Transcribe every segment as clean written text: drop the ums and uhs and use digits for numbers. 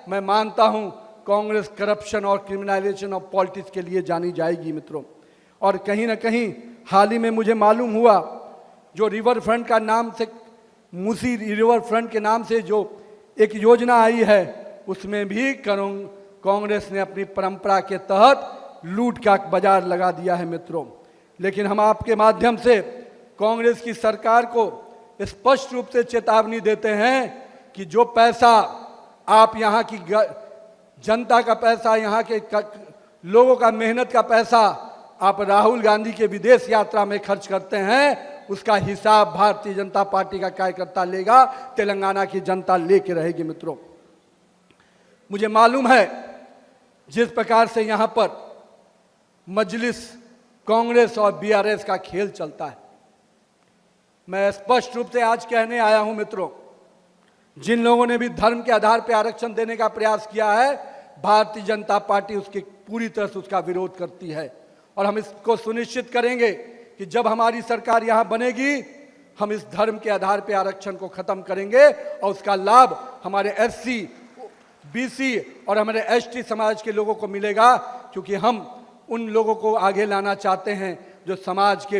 मैं मानता हूं कांग्रेस करप्शन और क्रिमिनलाइजेशन ऑफ पॉलिटिक्स के लिए जानी जाएगी मित्रों। और कहीं ना कहीं हाल ही में मुझे मालूम हुआ जो रिवर फ्रंट का नाम से, मूसी रिवर फ्रंट के नाम से जो एक योजना आई है, उसमें भी कांग्रेस ने अपनी परंपरा के तहत लूट का बाजार लगा दिया है मित्रों। लेकिन हम आपके माध्यम से कांग्रेस की सरकार को स्पष्ट रूप से चेतावनी देते हैं कि जो पैसा आप यहाँ की जनता का पैसा, यहाँ के लोगों का मेहनत का पैसा आप राहुल गांधी के विदेश यात्रा में खर्च करते हैं, उसका हिसाब भारतीय जनता पार्टी का कार्यकर्ता लेगा, तेलंगाना की जनता लेके रहेगी मित्रों। मुझे मालूम है जिस प्रकार से यहाँ पर मजलिस, कांग्रेस और बीआरएस का खेल चलता है, मैं स्पष्ट रूप से आज कहने आया हूं मित्रों, जिन लोगों ने भी धर्म के आधार पर आरक्षण देने का प्रयास किया है, भारतीय जनता पार्टी उसके पूरी तरह से उसका विरोध करती है। और हम इसको सुनिश्चित करेंगे कि जब हमारी सरकार यहां बनेगी, हम इस धर्म के आधार पर आरक्षण को खत्म करेंगे और उसका लाभ हमारे एससी, बीसी और हमारे एसटी समाज के लोगों को मिलेगा, क्योंकि हम उन लोगों को आगे लाना चाहते हैं जो समाज के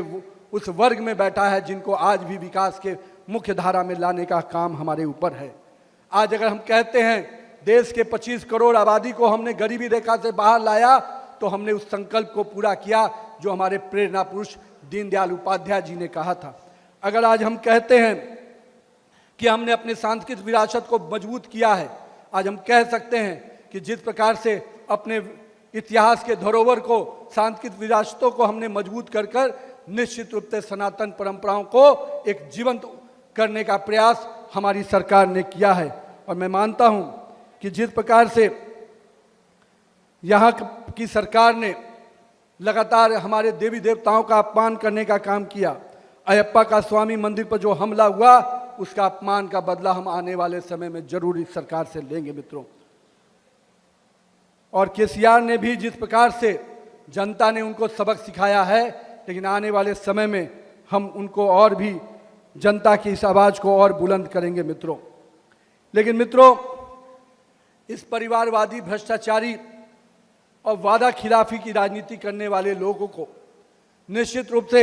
उस वर्ग में बैठा है, जिनको आज भी विकास के मुख्य धारा में लाने का काम हमारे ऊपर है। आज अगर हम कहते हैं देश के 25 करोड़ आबादी को हमने गरीबी रेखा से बाहर लाया, तो हमने उस संकल्प को पूरा किया जो हमारे प्रेरणा पुरुष दीनदयाल उपाध्याय जी ने कहा था। अगर आज हम कहते हैं कि हमने अपने सांस्कृतिक विरासत को मजबूत किया है, आज हम कह सकते हैं कि जिस प्रकार से अपने इतिहास के धरोहर को, सांस्कृतिक विरासतों को हमने मजबूत कर कर निश्चित रूप से सनातन परंपराओं को एक जीवंत करने का प्रयास हमारी सरकार ने किया है। और मैं मानता हूं कि जिस प्रकार से यहाँ की सरकार ने लगातार हमारे देवी देवताओं का अपमान करने का काम किया, अयप्पा का स्वामी मंदिर पर जो हमला हुआ, उसका अपमान का बदला हम आने वाले समय में जरूर इस सरकार से लेंगे मित्रों। और केसीआर ने भी जिस प्रकार से जनता ने उनको सबक सिखाया है, लेकिन आने वाले समय में हम उनको और भी जनता की इस आवाज को और बुलंद करेंगे मित्रों। लेकिन मित्रों, इस परिवारवादी, भ्रष्टाचारी और वादा खिलाफी की राजनीति करने वाले लोगों को निश्चित रूप से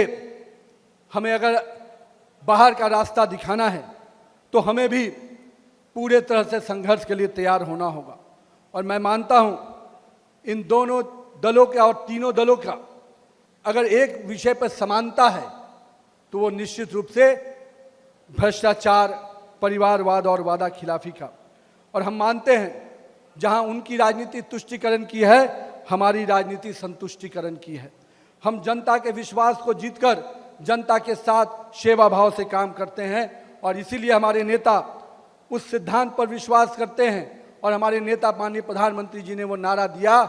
हमें अगर बाहर का रास्ता दिखाना है, तो हमें भी पूरे तरह से संघर्ष के लिए तैयार होना होगा। और मैं मानता हूं इन दोनों दलों का और तीनों दलों का अगर एक विषय पर समानता है, तो वो निश्चित रूप से भ्रष्टाचार, परिवारवाद और वादा खिलाफी का। और हम मानते हैं जहां उनकी राजनीति तुष्टीकरण की है, हमारी राजनीति संतुष्टिकरण की है। हम जनता के विश्वास को जीतकर जनता के साथ सेवा भाव से काम करते हैं, और इसीलिए हमारे नेता उस सिद्धांत पर विश्वास करते हैं। और हमारे नेता माननीय प्रधानमंत्री जी ने वो नारा दिया,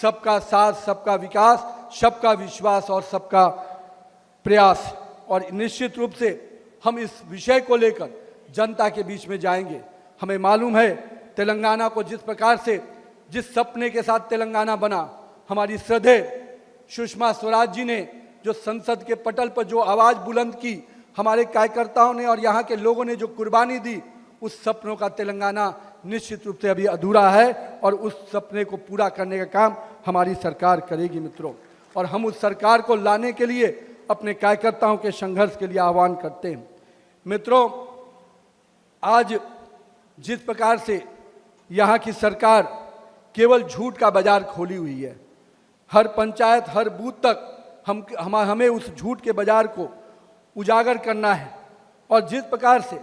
सबका साथ, सबका विकास, सबका विश्वास और सबका प्रयास। और निश्चित रूप से हम इस विषय को लेकर जनता के बीच में जाएंगे। हमें मालूम है तेलंगाना को जिस प्रकार से, जिस सपने के साथ तेलंगाना बना, हमारी श्रद्धेय सुषमा स्वराज जी ने जो संसद के पटल पर जो आवाज बुलंद की, हमारे कार्यकर्ताओं ने और यहाँ के लोगों ने जो कुर्बानी दी, उस सपनों का तेलंगाना निश्चित रूप से अभी अधूरा है, और उस सपने को पूरा करने का काम हमारी सरकार करेगी मित्रों। और हम उस सरकार को लाने के लिए अपने कार्यकर्ताओं के संघर्ष के लिए आह्वान करते हैं मित्रों। आज जिस प्रकार से यहाँ की सरकार केवल झूठ का बाजार खोली हुई है, हर पंचायत, हर बूथ तक हमें उस झूठ के बाजार को उजागर करना है। और जिस प्रकार से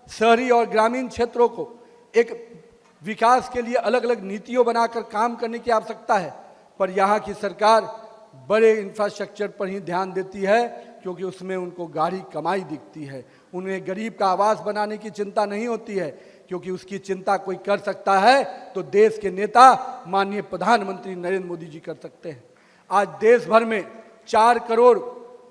शहरी और ग्रामीण क्षेत्रों को एक विकास के लिए अलग अलग नीतियों बनाकर काम करने की आवश्यकता है, पर यहाँ की सरकार बड़े इंफ्रास्ट्रक्चर पर ही ध्यान देती है, क्योंकि उसमें उनको गाढ़ी कमाई दिखती है। उन्हें गरीब का आवास बनाने की चिंता नहीं होती है, क्योंकि उसकी चिंता कोई कर सकता है तो देश के नेता माननीय प्रधानमंत्री नरेंद्र मोदी जी कर सकते हैं। आज देश भर में 4 करोड़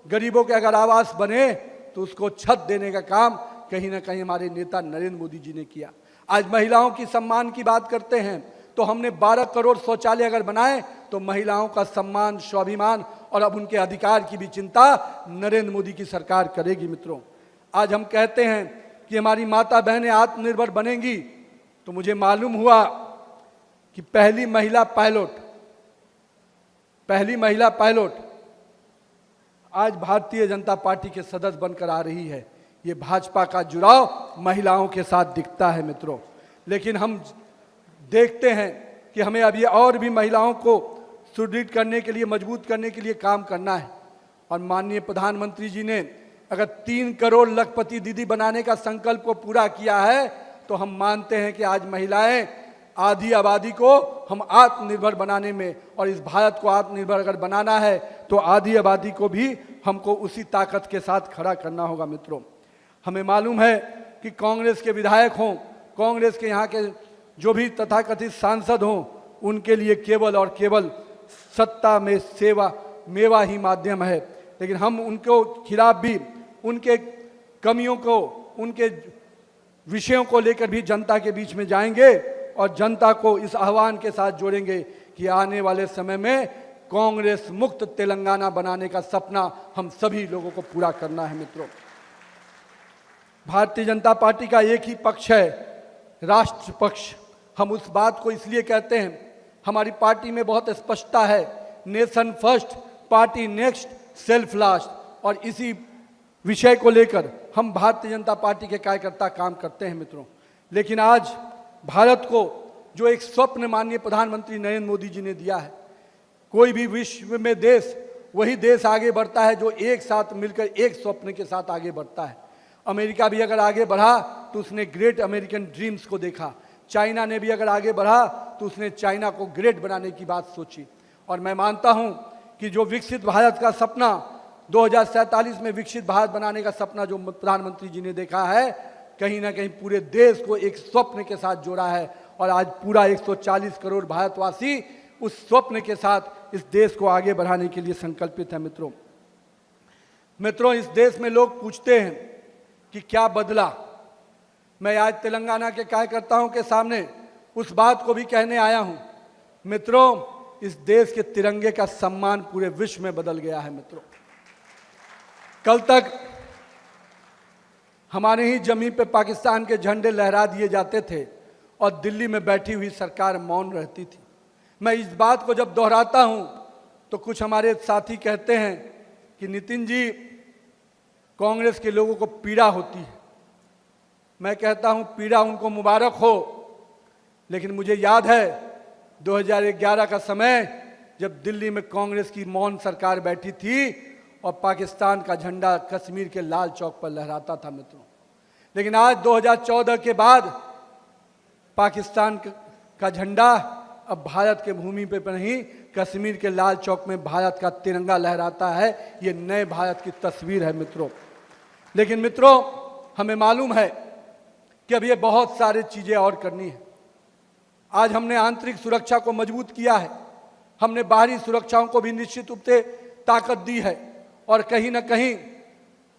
गरीबों के अगर आवास बने, तो उसको छत देने का काम कहीं ना कहीं हमारे नेता नरेंद्र मोदी जी ने किया। आज महिलाओं की सम्मान की बात करते हैं, तो हमने 12 करोड़ शौचालय अगर बनाए, तो महिलाओं का सम्मान, स्वाभिमान और अब उनके अधिकार की भी चिंता नरेंद्र मोदी की सरकार करेगी मित्रों। आज हम कहते हैं कि हमारी माता बहनें आत्मनिर्भर बनेंगी, तो मुझे मालूम हुआ कि पहली महिला पायलट आज भारतीय जनता पार्टी के सदस्य बनकर आ रही है। ये भाजपा का जुड़ाव महिलाओं के साथ दिखता है मित्रों। लेकिन हम देखते हैं कि हमें अब ये और भी महिलाओं को सुदृढ़ करने के लिए, मजबूत करने के लिए काम करना है। और माननीय प्रधानमंत्री जी ने अगर 3 करोड़ लखपति दीदी बनाने का संकल्प को पूरा किया है, तो हम मानते हैं कि आज महिलाएं आधी आबादी को हम आत्मनिर्भर बनाने में, और इस भारत को आत्मनिर्भर अगर बनाना है तो आधी आबादी को भी हमको उसी ताकत के साथ खड़ा करना होगा मित्रों। हमें मालूम है कि कांग्रेस के विधायक हों, कांग्रेस के यहाँ के जो भी तथाकथित सांसद हों, उनके लिए केवल और केवल सत्ता में मेवा ही माध्यम है। लेकिन हम उनको खिलाफ भी, उनके कमियों को, उनके विषयों को लेकर भी जनता के बीच में जाएंगे और जनता को इस आह्वान के साथ जोड़ेंगे कि आने वाले समय में कांग्रेस मुक्त तेलंगाना बनाने का सपना हम सभी लोगों को पूरा करना है मित्रों। भारतीय जनता पार्टी का एक ही पक्ष है, राष्ट्र पक्ष। हम उस बात को इसलिए कहते हैं, हमारी पार्टी में बहुत स्पष्टता है, nation first, party next, self last. और इसी विषय को लेकर हम भारतीय जनता पार्टी के कार्यकर्ता काम करते हैं मित्रों। लेकिन आज भारत को जो एक स्वप्न माननीय प्रधानमंत्री नरेंद्र मोदी जी ने दिया है, कोई भी विश्व में देश, वही देश आगे बढ़ता है जो एक साथ मिलकर एक स्वप्न के साथ आगे बढ़ता है। अमेरिका भी अगर आगे बढ़ा तो उसने ग्रेट अमेरिकन ड्रीम्स को देखा। चाइना ने भी अगर आगे बढ़ा तो उसने चाइना को ग्रेट बनाने की बात सोची। और मैं मानता हूं कि जो विकसित भारत का सपना, 2047 में विकसित भारत बनाने का सपना जो प्रधानमंत्री जी ने देखा है, कहीं ना कहीं पूरे देश को एक स्वप्न के साथ जोड़ा है। और आज पूरा 140 करोड़ भारतवासी उस स्वप्न के साथ इस देश को आगे बढ़ाने के लिए संकल्पित है मित्रों। इस देश में लोग पूछते हैं कि क्या बदला। मैं आज तेलंगाना के कार्यकर्ताओं के सामने उस बात को भी कहने आया हूं मित्रों, इस देश के तिरंगे का सम्मान पूरे विश्व में बदल गया है मित्रों। कल तक हमारे ही जमीन पे पाकिस्तान के झंडे लहरा दिए जाते थे और दिल्ली में बैठी हुई सरकार मौन रहती थी। मैं इस बात को जब दोहराता हूं तो कुछ हमारे साथी कहते हैं कि नितिन जी, कांग्रेस के लोगों को पीड़ा होती है। मैं कहता हूं पीड़ा उनको मुबारक हो, लेकिन मुझे याद है 2011 का समय जब दिल्ली में कांग्रेस की मौन सरकार बैठी थी और पाकिस्तान का झंडा कश्मीर के लाल चौक पर लहराता था मित्रों। लेकिन आज 2014 के बाद पाकिस्तान का झंडा अब भारत के भूमि पर नहीं, कश्मीर के लाल चौक में भारत का तिरंगा लहराता है। ये नए भारत की तस्वीर है मित्रों। लेकिन मित्रों, हमें मालूम है कि अब ये बहुत सारी चीजें और करनी है। आज हमने आंतरिक सुरक्षा को मजबूत किया है, हमने बाहरी सुरक्षाओं को भी निश्चित रूप से ताकत दी है। और कहीं ना कहीं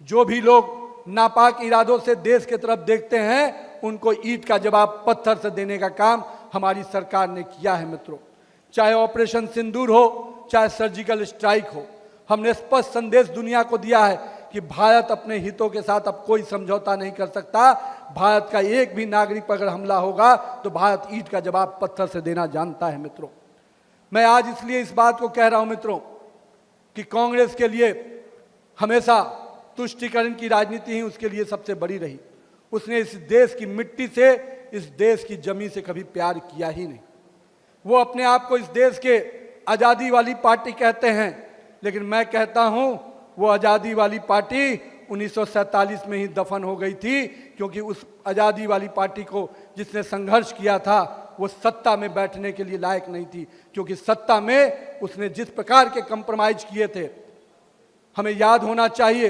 जो भी लोग नापाक इरादों से देश की तरफ देखते हैं, उनको ईंट का जवाब पत्थर से देने का काम हमारी सरकार ने किया है मित्रों। चाहे ऑपरेशन सिंदूर हो, चाहे सर्जिकल स्ट्राइक हो, हमने स्पष्ट संदेश दुनिया को दिया है कि भारत अपने हितों के साथ अब कोई समझौता नहीं कर सकता। भारत का एक भी नागरिक पर अगर हमला होगा तो भारत ईंट का जवाब पत्थर से देना जानता है मित्रों। मैं आज इसलिए इस बात को कह रहा हूं मित्रों कि कांग्रेस के लिए हमेशा तुष्टीकरण की राजनीति ही उसके लिए सबसे बड़ी रही। उसने इस देश की मिट्टी से, इस देश की जमीन से कभी प्यार किया ही नहीं। वो अपने आप को इस देश के आज़ादी वाली पार्टी कहते हैं, लेकिन मैं कहता हूं वो आज़ादी वाली पार्टी 1947 में ही दफन हो गई थी, क्योंकि उस आज़ादी वाली पार्टी को जिसने संघर्ष किया था वो सत्ता में बैठने के लिए लायक नहीं थी। क्योंकि सत्ता में उसने जिस प्रकार के कंप्रोमाइज किए थे, हमें याद होना चाहिए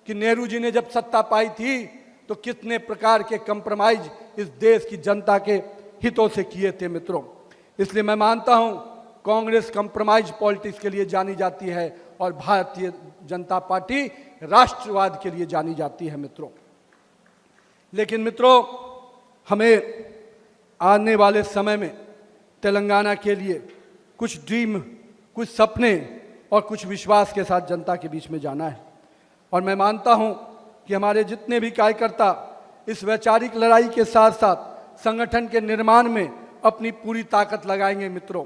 कि नेहरू जी ने जब सत्ता पाई थी तो कितने प्रकार के कंप्रोमाइज इस देश की जनता के हितों से किए थे मित्रों। इसलिए मैं मानता हूं कांग्रेस कंप्रोमाइज पॉलिटिक्स के लिए जानी जाती है और भारतीय जनता पार्टी राष्ट्रवाद के लिए जानी जाती है मित्रों। लेकिन मित्रों, हमें आने वाले समय में तेलंगाना के लिए कुछ ड्रीम, कुछ सपने और कुछ विश्वास के साथ जनता के बीच में जाना है। और मैं मानता हूं कि हमारे जितने भी कार्यकर्ता इस वैचारिक लड़ाई के साथ साथ संगठन के निर्माण में अपनी पूरी ताकत लगाएंगे मित्रों।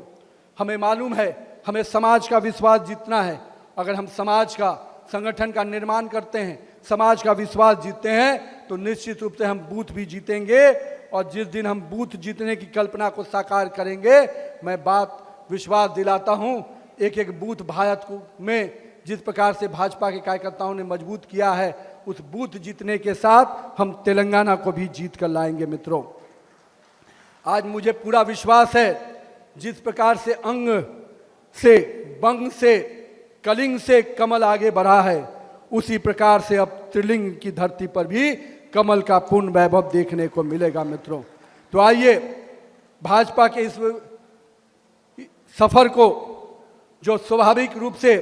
हमें मालूम है हमें समाज का विश्वास जीतना है। अगर हम समाज का, संगठन का निर्माण करते हैं, समाज का विश्वास जीतते हैं, तो निश्चित रूप से हम बूथ भी जीतेंगे। और जिस दिन हम बूथ जीतने की कल्पना को साकार करेंगे, मैं बात विश्वास दिलाता हूं, एक एक बूथ भारत को में जिस प्रकार से भाजपा के कार्यकर्ताओं ने मजबूत किया है, उस बूथ जीतने के साथ हम तेलंगाना को भी जीत कर लाएंगे मित्रों। आज मुझे पूरा विश्वास है, जिस प्रकार से अंग से, बंग से, कलिंग से कमल आगे बढ़ा है, उसी प्रकार से अब त्रिलिंग की धरती पर भी कमल का पूर्ण वैभव देखने को मिलेगा मित्रों। तो आइए भाजपा के इस सफर को, जो स्वाभाविक रूप से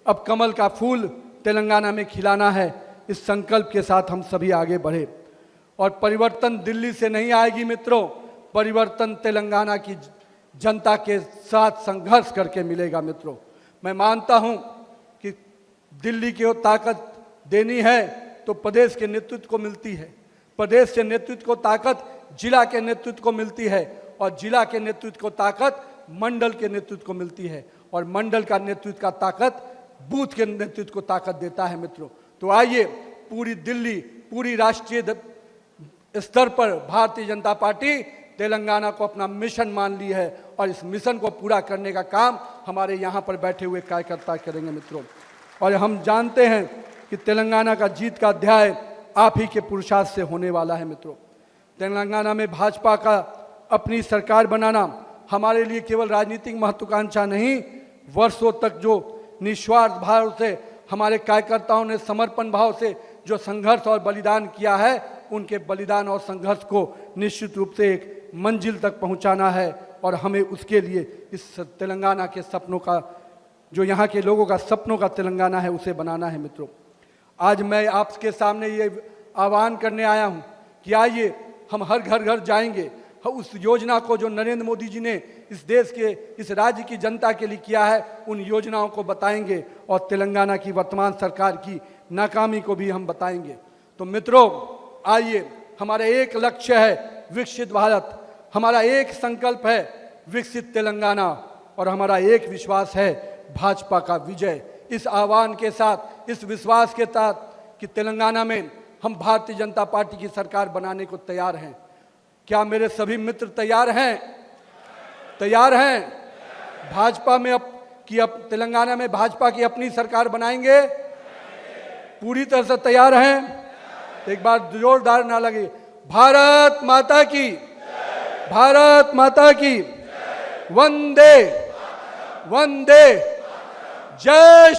अब कमल का फूल तेलंगाना में खिलाना है, इस संकल्प के साथ हम सभी आगे बढ़े। और परिवर्तन दिल्ली से नहीं आएगी मित्रों, परिवर्तन तेलंगाना की जनता के साथ संघर्ष करके मिलेगा मित्रों। मैं मानता हूं कि दिल्ली की ताकत देनी है तो प्रदेश के नेतृत्व को मिलती है, प्रदेश के नेतृत्व को ताकत जिला के नेतृत्व को मिलती है, और जिला के नेतृत्व को ताकत मंडल के नेतृत्व को मिलती है, और मंडल का नेतृत्व का ताकत बूथ के नेतृत्व को ताकत देता है मित्रों। तो आइए पूरी दिल्ली, पूरी राष्ट्रीय स्तर पर भारतीय जनता पार्टी तेलंगाना को अपना मिशन मान ली है, और इस मिशन को पूरा करने का काम हमारे यहाँ पर बैठे हुए कार्यकर्ता करेंगे मित्रों। और हम जानते हैं कि तेलंगाना का जीत का अध्याय आप ही के पुरुषार्थ से होने वाला है मित्रों। तेलंगाना में भाजपा का अपनी सरकार बनाना हमारे लिए केवल राजनीतिक महत्वाकांक्षा नहीं, वर्षों तक जो निस्वार्थ भाव से हमारे कार्यकर्ताओं ने समर्पण भाव से जो संघर्ष और बलिदान किया है, उनके बलिदान और संघर्ष को निश्चित रूप से एक मंजिल तक पहुंचाना है। और हमें उसके लिए इस तेलंगाना के सपनों का, जो यहाँ के लोगों का सपनों का तेलंगाना है, उसे बनाना है मित्रों। आज मैं आपके सामने ये आह्वान करने आया हूँ कि आइए हम हर घर घर जाएंगे, उस योजना को जो नरेंद्र मोदी जी ने इस देश के, इस राज्य की जनता के लिए किया है, उन योजनाओं को बताएंगे, और तेलंगाना की वर्तमान सरकार की नाकामी को भी हम बताएंगे। तो मित्रों आइए, हमारा एक लक्ष्य है विकसित भारत, हमारा एक संकल्प है विकसित तेलंगाना, और हमारा एक विश्वास है भाजपा का विजय। इस आह्वान के साथ, इस विश्वास के साथ कि तेलंगाना में हम भारतीय जनता पार्टी की सरकार बनाने को तैयार हैं। क्या मेरे सभी मित्र तैयार हैं? तैयार हैं? भाजपा में अब तेलंगाना में भाजपा की अपनी सरकार बनाएंगे, पूरी तरह से तैयार हैं? तो एक बार जोरदार ना लगे, भारत माता की, भारत माता की, वंदे वंदे, जय